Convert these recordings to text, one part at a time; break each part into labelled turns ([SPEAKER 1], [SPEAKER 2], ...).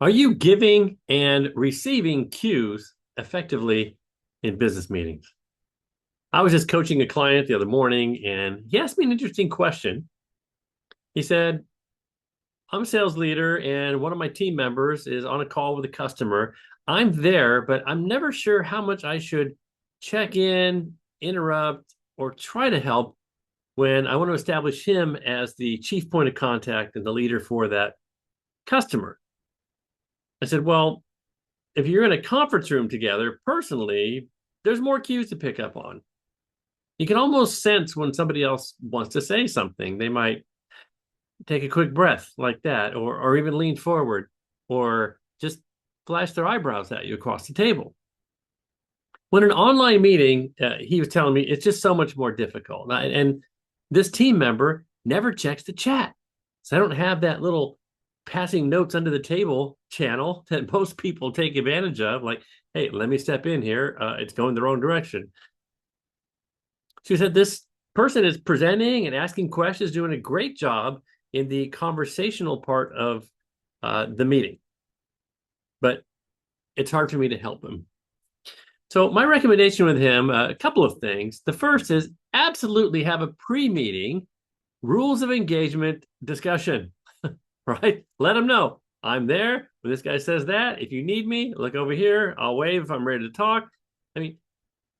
[SPEAKER 1] Are you giving and receiving cues effectively in business meetings? I was just coaching a client the other morning and he asked me an interesting question. He said, I'm a sales leader and one of my team members is on a call with a customer. I'm there, but I'm never sure how much I should check in, interrupt, or try to help when I want to establish him as the chief point of contact and the leader for that customer. I said, well, if you're in a conference room together, personally, there's more cues to pick up on. You can almost sense when somebody else wants to say something. They might take a quick breath like that, or even lean forward, or just flash their eyebrows at you across the table. When an online meeting, he was telling me it's just so much more difficult. And this team member never checks the chat. So I don't have that little passing notes under the table channel that most people take advantage of. Like, hey, let me step in here. It's going the wrong direction. She said this person is presenting and asking questions, doing a great job in the conversational part of the meeting. But it's hard for me to help him. So my recommendation with him, a couple of things. The first is absolutely have a pre-meeting rules of engagement discussion, right? Let him know I'm there when this guy says that. If you need me, look over here. I'll wave if I'm ready to talk. I mean,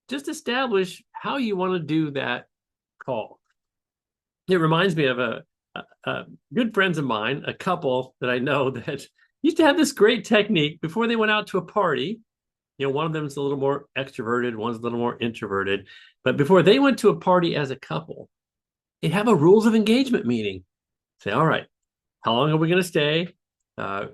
[SPEAKER 1] just establish how you want to do that call. It reminds me of good friends of mine, a couple that I know that used to have this great technique before they went out to a party. One of them is a little more extroverted, one's a little more introverted. But before they went to a party as a couple, they'd have a rules of engagement meeting. Say, all right, how long are we going to stay? Who are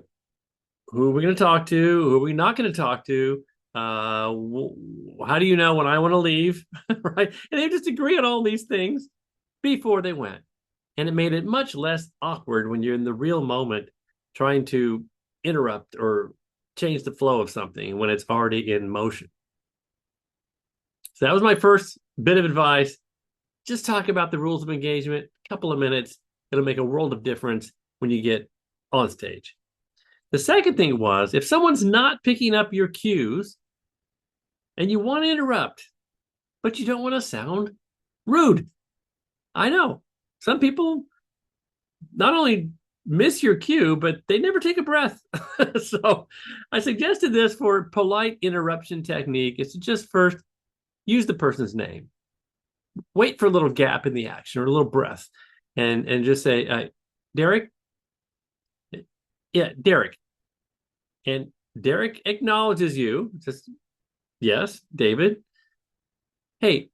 [SPEAKER 1] we going to talk to? Who are we not going to talk to? How do you know when I want to leave? Right? And they just agree on all these things before they went. And it made it much less awkward when you're in the real moment trying to interrupt or change the flow of something when it's already in motion. So that was my first bit of advice. Just talk about the rules of engagement, a couple of minutes. It'll make a world of difference when you get on stage. The second thing was if someone's not picking up your cues and you want to interrupt, but you don't want to sound rude. I know some people not only miss your cue, but they never take a breath. So I suggested this for polite interruption technique is to just first use the person's name. Wait for a little gap in the action or a little breath and just say, Derek? Yeah, Derek. And Derek acknowledges you. Just, yes, David. Hey,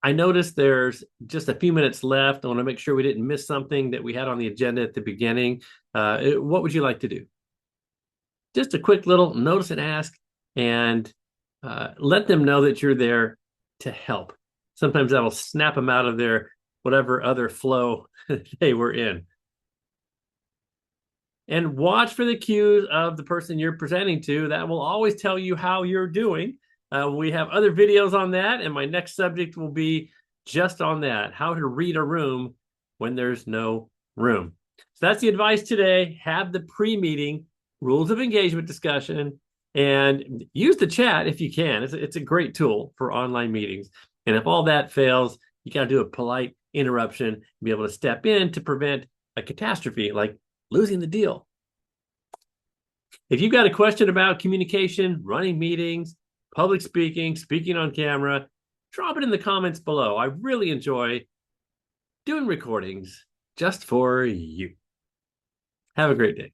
[SPEAKER 1] I noticed there's just a few minutes left. I want to make sure we didn't miss something that we had on the agenda at the beginning. What would you like to do? Just a quick little notice and ask, and let them know that you're there to help. Sometimes that'll snap them out of their whatever other flow they were in. And watch for the cues of the person you're presenting to. That will always tell you how you're doing. We have other videos on that, and my next subject will be just on that, how to read a room when there's no room. So that's the advice today. Have the pre-meeting rules of engagement discussion and use the chat if you can. It's a great tool for online meetings. And if all that fails, you got to do a polite interruption and be able to step in to prevent a catastrophe like losing the deal. If you've got a question about communication, running meetings, public speaking, speaking on camera, drop it in the comments below. I really enjoy doing recordings just for you. Have a great day.